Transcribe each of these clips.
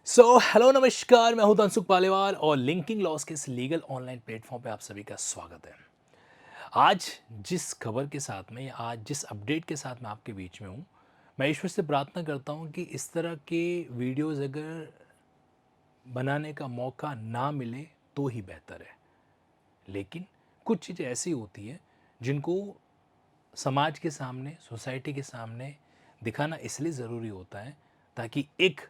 Hello नमस्कार, मैं हूं तनसुख पालेवार और लिंकिंग लॉस के इस लीगल ऑनलाइन प्लेटफॉर्म पे आप सभी का स्वागत है। आज जिस खबर के साथ में या आज जिस अपडेट के साथ मैं आपके बीच में हूं, मैं ईश्वर से प्रार्थना करता हूं कि इस तरह के वीडियोस अगर बनाने का मौका ना मिले तो ही बेहतर है। लेकिन कुछ चीज़ें ऐसी होती हैं जिनको समाज के सामने, सोसाइटी के सामने दिखाना इसलिए ज़रूरी होता है ताकि एक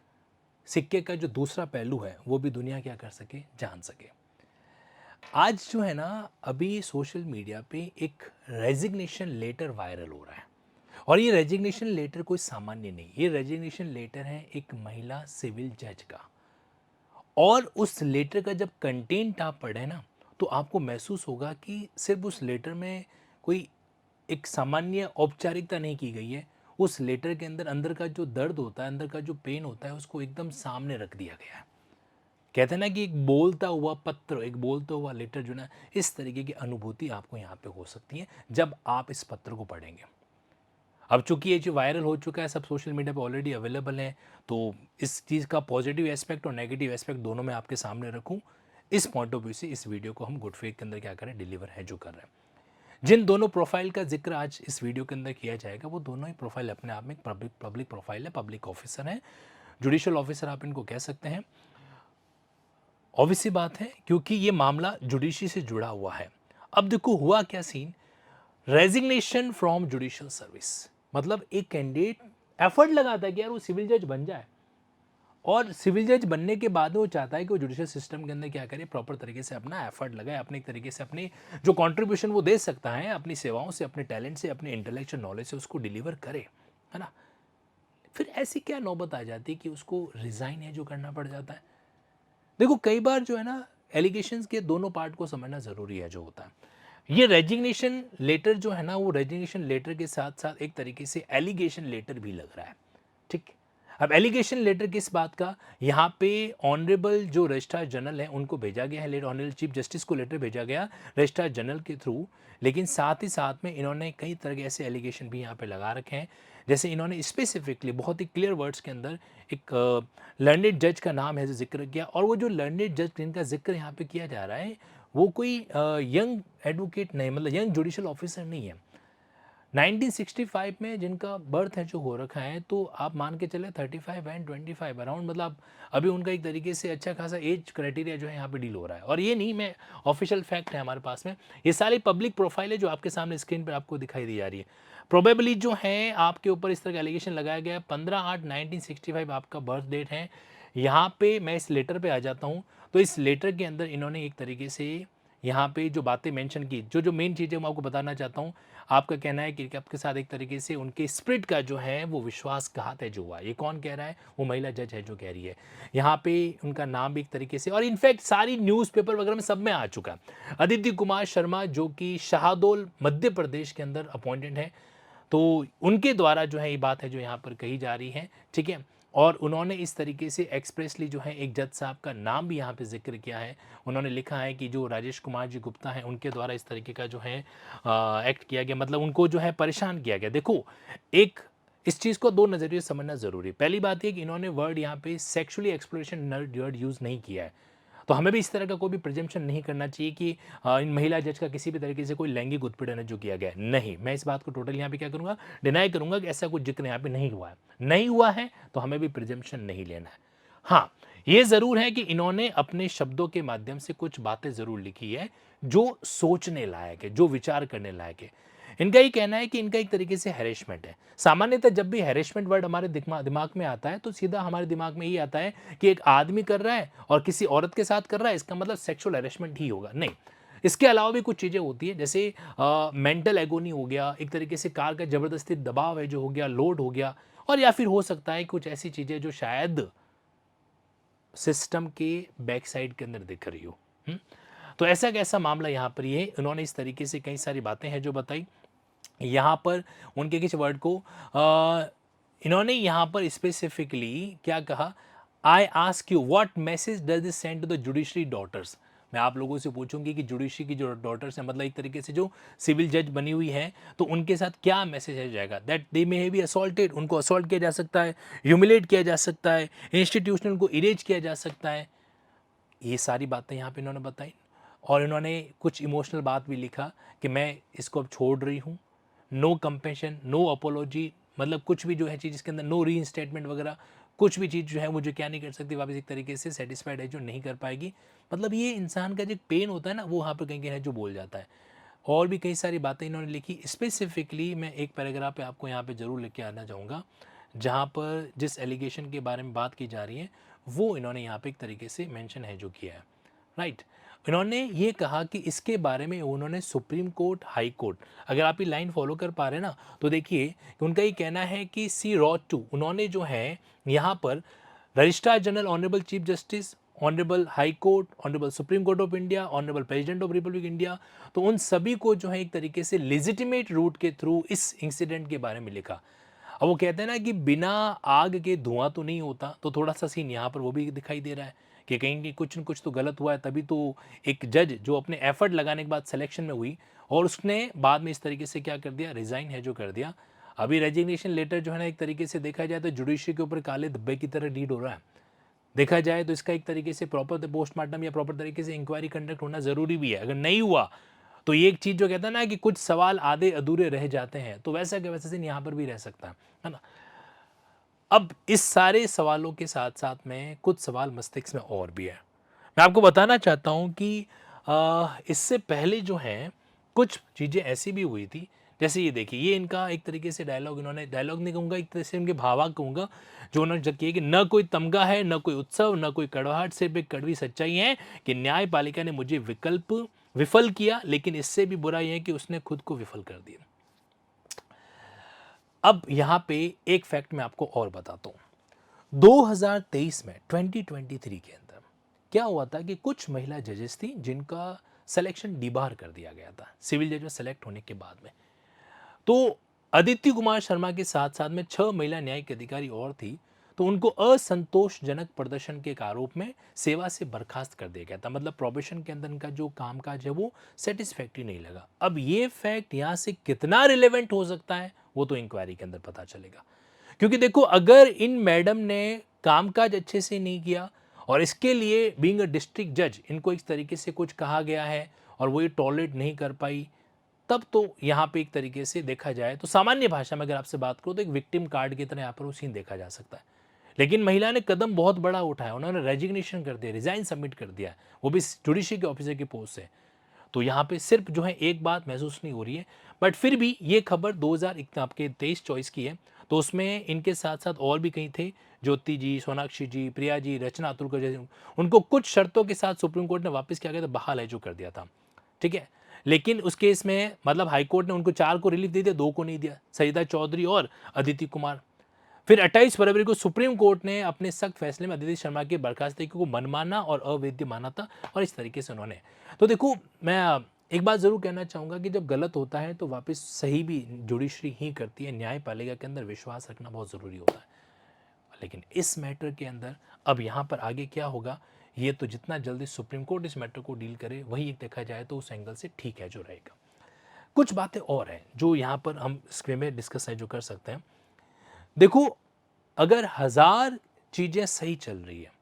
सिक्के का जो दूसरा पहलू है वो भी दुनिया क्या कर सके, जान सके। आज जो है ना, अभी सोशल मीडिया पे एक रेजिग्नेशन लेटर वायरल हो रहा है और ये रेजिग्नेशन लेटर कोई सामान्य नहीं, ये रेजिग्नेशन लेटर है एक महिला सिविल जज का। और उस लेटर का जब कंटेंट आप पढ़े ना, तो आपको महसूस होगा कि सिर्फ उस लेटर में कोई एक सामान्य औपचारिकता नहीं की गई है। उस लेटर के अंदर अंदर का जो दर्द होता है, अंदर का जो पेन होता है, उसको एकदम सामने रख दिया गया है। कहते हैं ना कि एक बोलता हुआ पत्र, एक बोलता हुआ लेटर जो ना, इस तरीके की अनुभूति आपको यहाँ पे हो सकती है जब आप इस पत्र को पढ़ेंगे। अब चूंकि ये जो वायरल हो चुका है, सब सोशल मीडिया पे ऑलरेडी अवेलेबल है, तो इस चीज़ का पॉजिटिव एस्पेक्ट और नेगेटिव एस्पेक्ट दोनों मैं आपके सामने रखूं, इस पॉइंट ऑफ व्यू से इस वीडियो को हम गुड फेथ के अंदर क्या करें, डिलीवर है जो कर रहे हैं। जिन दोनों प्रोफाइल का जिक्र आज इस वीडियो के अंदर किया जाएगा, वो दोनों ही प्रोफाइल अपने आप में एक पब्लिक प्रोफाइल है, पब्लिक ऑफिसर है, जुडिशियल ऑफिसर आप इनको कह सकते हैं। ऑब्वियस सी बात है क्योंकि ये मामला जुडिशरी से जुड़ा हुआ है। अब देखो हुआ क्या scene, resignation from judicial service, मतलब एक कैंडिडेट एफर्ट लगाता है कि यार वो सिविल जज बन जाए, और सिविल जज बनने के बाद वो चाहता है कि वो जुडिशियल सिस्टम के अंदर क्या करे, प्रॉपर तरीके से अपना एफर्ट लगाए, अपने एक तरीके से अपनी जो कंट्रीब्यूशन वो दे सकता है अपनी सेवाओं से, अपने टैलेंट से, अपने इंटेलेक्चुअल नॉलेज से उसको डिलीवर करे, है ना। फिर ऐसी क्या नौबत आ जाती है कि उसको रिजाइन है जो करना पड़ जाता है। देखो कई बार जो है ना, एलिगेशंस के दोनों पार्ट को समझना ज़रूरी है जो होता है। ये रेजिग्नेशन लेटर जो है ना, वो रेजिग्नेशन लेटर के साथ साथ एक तरीके से एलिगेशन लेटर भी लग रहा है। ठीक। अब एलिगेशन लेटर किस बात का, यहाँ पे ऑनरेबल जो रजिस्ट्रार जनरल है उनको भेजा गया है, लेटर ऑनरेबल चीफ जस्टिस को लेटर भेजा गया रजिस्ट्रार जनरल के थ्रू। लेकिन साथ ही साथ में इन्होंने कई तरह के ऐसे एलिगेशन भी यहाँ पे लगा रखे हैं। जैसे इन्होंने स्पेसिफिकली बहुत ही क्लियर वर्ड्स के अंदर एक लर्नेड जज का नाम है जो जिक्र किया, और वो जो लर्नेड जज जिनका जिक्र यहाँ पे किया जा रहा है, वो कोई यंग एडवोकेट नहीं, मतलब यंग जुडिशियल ऑफिसर नहीं है। 1965 में जिनका बर्थ है जो हो रखा है, तो आप मान के चले 35 एंड 25 अराउंड, मतलब अभी उनका एक तरीके से अच्छा खासा एज क्राइटेरिया जो है यहाँ पे डील हो रहा है। और ये नहीं, मैं ऑफिशियल फैक्ट है हमारे पास में, ये सारी पब्लिक प्रोफाइल है जो आपके सामने स्क्रीन पर आपको दिखाई दी जा रही है। प्रोबेबली जो है आपके ऊपर इस तरह का एलिगेशन लगाया गया है, 15/8/1965 आपका बर्थ डेट है। यहाँ पे मैं इस लेटर पे आ जाता हूँ, तो इस लेटर के अंदर इन्होंने एक तरीके से यहाँ पे जो बातें मेंशन की, जो मेन चीज़ें मैं आपको बताना चाहता हूँ। आपका कहना है कि आपके साथ एक तरीके से उनके स्पिरिट का जो है वो विश्वासघात है जो हुआ। ये कौन कह रहा है, वो महिला जज है जो कह रही है। यहाँ पे उनका नाम भी एक तरीके से, और इनफैक्ट सारी न्यूज़पेपर वगैरह में सब में आ चुका। आदित्य कुमार शर्मा जो कि शाहदोल मध्य प्रदेश के अंदर अपॉइंटेड है, तो उनके द्वारा जो है ये बात है जो यहाँ पर कही जा रही है। ठीक है। और उन्होंने इस तरीके से एक्सप्रेसली जो है एक जज साहब का नाम भी यहाँ पे जिक्र किया है। उन्होंने लिखा है कि जो राजेश कुमार जी गुप्ता हैं उनके द्वारा इस तरीके का जो है एक्ट किया गया, मतलब उनको जो है परेशान किया गया। देखो, एक इस चीज़ को दो नज़रिए से समझना ज़रूरी है। पहली बात ये कि इन्होंने वर्ड यहाँ पे सेक्सुअली एक्सप्लोरेशन वर्ड यूज़ नहीं किया है, तो हमें भी इस तरह का कोई भी प्रिजम्पशन नहीं करना चाहिए कि इन महिला जज का किसी भी तरीके से कोई लैंगिक उत्पीड़न है जो किया गया है। नहीं, मैं इस बात को टोटल यहाँ पे क्या करूँगा, डिनाई करूँगा कि ऐसा कुछ जिक्र यहाँ पे नहीं हुआ है। नहीं हुआ है तो हमें भी प्रिजम्पशन नहीं लेना है। हाँ, ये ज़रूर है कि इन्होंने अपने शब्दों के माध्यम से कुछ बातें ज़रूर लिखी है जो सोचने लायक है, जो विचार करने लायक है। इनका ये कहना है कि इनका एक तरीके से हैरेसमेंट है। सामान्यतः जब भी हैरेसमेंट वर्ड हमारे दिमाग में आता है, तो सीधा हमारे दिमाग में ये आता है कि एक आदमी कर रहा है और किसी औरत के साथ कर रहा है, इसका मतलब सेक्सुअल हैरेसमेंट ही होगा। नहीं, इसके अलावा भी कुछ चीज़ें होती है, जैसे मेंटल एगोनी हो गया, एक तरीके से कार का ज़बरदस्ती दबाव है जो हो गया, लोड हो गया, और या फिर हो सकता है कुछ ऐसी चीज़ें जो शायद सिस्टम के बैक साइड के अंदर दिख रही हो। तो ऐसा कैसा मामला यहाँ पर ये है, उन्होंने इस तरीके से कई सारी बातें हैं जो बताई। यहाँ पर उनके किस वर्ड को इन्होंने यहाँ पर स्पेसिफिकली क्या कहा, I ask you what message does this send to the judiciary daughters, मैं आप लोगों से पूछूंगी कि जुडिशरी की जो डॉटर्स हैं, मतलब एक तरीके से जो सिविल जज बनी हुई हैं, तो उनके साथ क्या मैसेज है जाएगा, that they may be assaulted, उनको असॉल्ट किया जा सकता है, ह्यूमिलेट किया जा सकता है, इंस्टीट्यूशनल को इरेज किया जा सकता है। ये सारी बातें यहाँ पे इन्होंने बताई, और इन्होंने कुछ इमोशनल बात भी लिखा कि मैं इसको अब छोड़ रही हूँ, नो कंपेशन, नो अपोलॉजी, मतलब कुछ भी जो है चीज़ इसके अंदर, नो री इंस्टेटमेंट वगैरह, कुछ भी चीज़ जो है मुझे क्या नहीं कर सकती वापस, एक तरीके से सेटिस्फाइड है जो नहीं कर पाएगी। मतलब ये इंसान का जो पेन होता है ना, वो वहाँ पर कहीं कहीं जो बोल जाता है। और भी कई सारी बातें इन्होंने लिखी। स्पेसिफिकली मैं एक पैराग्राफ पे आपको यहाँ पे ज़रूर लेके आना चाहूँगा, जहाँ पर जिस एलिगेशन के बारे में बात की जा रही है वो इन्होंने यहाँ पे एक तरीके से मेंशन है जो किया है, राइट। इन्होंने ये कहा कि इसके बारे में उन्होंने सुप्रीम कोर्ट, हाई कोर्ट, अगर आप ये लाइन फॉलो कर पा रहे हैं ना, तो देखिए कि उनका ये कहना है कि सी रॉ टू, उन्होंने जो है यहाँ पर registrar general, honourable chief justice, honourable high court, honourable supreme court of India, honourable president of Republic India, तो उन सभी को जो है एक तरीके से लेजिटिमेट रूट के थ्रू इस इंसिडेंट के बारे में लिखा। अब वो कहते हैं ना कि बिना आग के धुआं तो नहीं होता, तो थोड़ा सा सीन यहाँ पर वो भी दिखाई दे रहा है कि कहीं कि कुछ न कुछ तो गलत हुआ है, तभी तो एक जज जो अपने एफर्ट लगाने के बाद सिलेक्शन में हुई, और उसने बाद में इस तरीके से क्या कर दिया, रिजाइन है जो कर दिया। अभी रेजिग्नेशन लेटर जो है ना, एक तरीके से देखा जाए तो जुडिशरी के ऊपर काले धब्बे की तरह रीड हो रहा है। देखा जाए तो इसका एक तरीके से प्रॉपर पोस्टमार्टम या प्रॉपर तरीके से इंक्वायरी कंडक्ट होना जरूरी भी है। अगर नहीं हुआ तो ये एक चीज जो कहता है ना कि कुछ सवाल आधे अधूरे रह जाते हैं, तो वैसा के वैसे सीन यहाँ पर भी रह सकता है ना। अब इस सारे सवालों के साथ साथ में कुछ सवाल मस्तिष्क में और भी है। मैं आपको बताना चाहता हूँ कि इससे पहले जो है कुछ चीज़ें ऐसी भी हुई थी, जैसे ये देखिए, ये इनका एक तरीके से डायलॉग, इन्होंने डायलॉग नहीं कहूँगा, एक तरह से इनके भावाक कहूँगा, जो उन्होंने जब किया कि न कोई तमगा है, न कोई उत्सव, न कोई कड़वाहट, सिर्फ एक कड़वी सच्चाई है कि न्यायपालिका ने मुझे विफल किया, लेकिन इससे भी बुरा यह है कि उसने खुद को विफल कर दिया। अब यहाँ पे एक फैक्ट मैं आपको और बताता हूँ। 2023 में 2023 के अंदर क्या हुआ था कि कुछ महिला जजेस थी जिनका सिलेक्शन डिबार कर दिया गया था सिविल जज में सेलेक्ट होने के बाद में। तो अदिति कुमार शर्मा के साथ साथ में 6 महिला न्यायिक अधिकारी और थी, तो उनको असंतोषजनक प्रदर्शन के आरोप में सेवा से बर्खास्त कर दिया गया था। मतलब प्रोबेशन के अंदर इनका जो कामकाज है वो सेटिस्फैक्टरी नहीं लगा। अब ये फैक्ट यहाँ से कितना रिलेवेंट हो सकता है वो तो इंक्वायरी के अंदर पता चलेगा, क्योंकि देखो अगर इन मैडम ने कामकाज अच्छे से नहीं किया और इसके लिए बीइंग अ डिस्ट्रिक्ट जज इनको इस तरीके से कुछ कहा गया है और वो ये टॉलरेट नहीं कर पाई, तब तो यहाँ पे एक तरीके से देखा जाए तो सामान्य भाषा में अगर आपसे बात करूँ तो एक विक्टिम कार्ड की तरह यहाँ पर वो सीन देखा जा सकता है। लेकिन महिला ने कदम बहुत बड़ा उठाया, उन्होंने रेजिग्नेशन कर दिया, रिजाइन सबमिट कर दिया, वो भी जुडिशरी के ऑफिसर की पोस्ट से। तो यहाँ पे सिर्फ जो है एक बात महसूस नहीं हो रही है, बट फिर भी ये खबर 2000 आपके 23-24 की है, तो उसमें इनके साथ साथ और भी कई थे, ज्योति जी, सोनाक्षी जी, प्रिया जी, रचना अतुलकर जैसे, उनको कुछ शर्तों के साथ सुप्रीम कोर्ट ने वापस क्या गया था, बहाल है जो कर दिया था, ठीक है। लेकिन उस केस में मतलब हाई कोर्ट ने उनको 4 को रिलीफ दे दिया, 2 को नहीं दिया, सईदा चौधरी और अदिति कुमार। फिर 28 फरवरी को सुप्रीम कोर्ट ने अपने सख्त फैसले में अदिति शर्मा की बर्खास्तगी को मनमाना और अवैध माना था, और इस तरीके से उन्होंने, तो देखो मैं एक बात जरूर कहना चाहूँगा कि जब गलत होता है तो वापस सही भी जुडिशरी ही करती है, न्यायपालिका के अंदर विश्वास रखना बहुत ज़रूरी होता है। लेकिन इस मैटर के अंदर अब यहाँ पर आगे क्या होगा, ये तो जितना जल्दी सुप्रीम कोर्ट इस मैटर को डील करे वही एक देखा जाए तो उस एंगल से ठीक है जो रहेगा। कुछ बातें और हैं जो यहाँ पर हम स्क्रीन में डिस्कस है जो कर सकते हैं। देखो, अगर 1000 चीज़ें सही चल रही है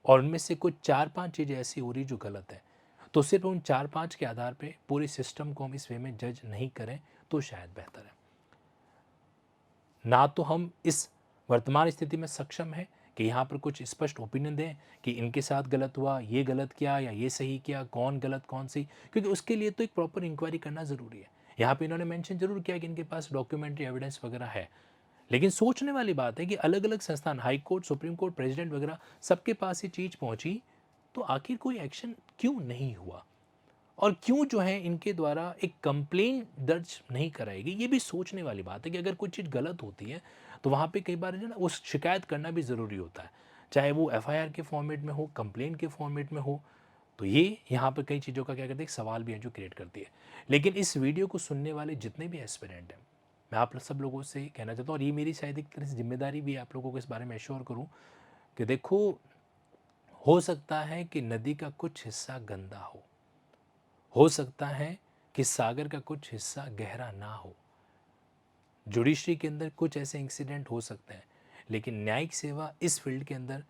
और उनमें से कुछ 4-5 चीज़ें ऐसी हो रही जो गलत है, तो सिर्फ उन 4-5 के आधार पे पूरे सिस्टम को हम इस वे में जज नहीं करें तो शायद बेहतर है। ना तो हम इस वर्तमान स्थिति में सक्षम हैं कि यहाँ पर कुछ स्पष्ट ओपिनियन दें कि इनके साथ गलत हुआ, ये गलत किया या ये सही किया, कौन गलत कौन सही, क्योंकि उसके लिए तो एक प्रॉपर इंक्वायरी करना ज़रूरी है। यहाँ पे इन्होंने मेंशन जरूर किया कि इनके पास डॉक्यूमेंट्री एविडेंस वगैरह है, लेकिन सोचने वाली बात है कि अलग अलग संस्थान, high court, supreme court, president वगैरह सबके पास ये चीज़ पहुंची, तो आखिर कोई एक्शन क्यों नहीं हुआ और क्यों जो है इनके द्वारा एक कंप्लेन दर्ज नहीं कराएगी। ये भी सोचने वाली बात है कि अगर कुछ चीज़ गलत होती है तो वहाँ पे कई बार जो ना उस शिकायत करना भी ज़रूरी होता है, चाहे वो एफआईआर के फॉर्मेट में हो, कंप्लेन के फॉर्मेट में हो। तो ये यहाँ पर कई चीज़ों का क्या करते हैं, एक सवाल भी है जो क्रिएट करती है। लेकिन इस वीडियो को सुनने वाले जितने भी एस्पिरेंट हैं, मैं आप सब लोगों से कहना चाहता हूँ, और ये मेरी शायद एक तरह से जिम्मेदारी भी है आप लोगों को इस बारे में एश्योर करूँ कि देखो, हो सकता है कि नदी का कुछ हिस्सा गंदा हो सकता है कि सागर का कुछ हिस्सा गहरा ना हो, जुडिशरी के अंदर कुछ ऐसे इंसिडेंट हो सकते हैं, लेकिन न्यायिक सेवा इस फील्ड के अंदर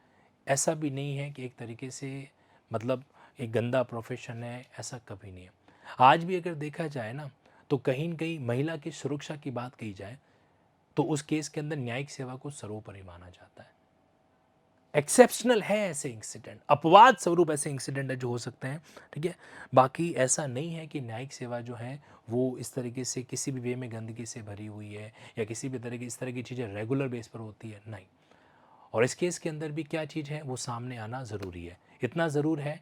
ऐसा भी नहीं है कि एक तरीके से मतलब एक गंदा प्रोफेशन है, ऐसा कभी नहीं है। आज भी अगर देखा जाए ना, तो कहीं न कहीं महिला की सुरक्षा की बात कही जाए तो उस केस के अंदर न्यायिक सेवा को सर्वोपरि माना जाता है। एक्सेप्शनल है ऐसे इंसिडेंट, अपवाद स्वरूप ऐसे इंसिडेंट है जो हो सकते हैं, ठीक है। बाकी ऐसा नहीं है कि न्यायिक सेवा जो है वो इस तरीके से किसी भी वे में गंदगी से भरी हुई है या किसी भी तरह की इस तरह की चीज़ें रेगुलर बेस पर होती है, नहीं। और इस केस के अंदर भी क्या चीज़ है वो सामने आना ज़रूरी है। इतना ज़रूर है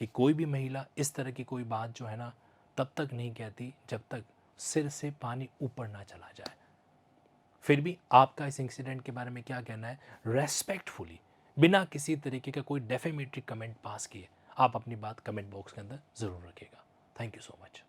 कि कोई भी महिला इस तरह की कोई बात जो है ना तब तक नहीं कहती जब तक सिर से पानी ऊपर ना चला जाए। फिर भी आपका इस इंसिडेंट के बारे में क्या कहना है, रेस्पेक्टफुली, बिना किसी तरीके का कोई डेफेमेटरी कमेंट पास किए आप अपनी बात कमेंट बॉक्स के अंदर ज़रूर रखिएगा। Thank you so much.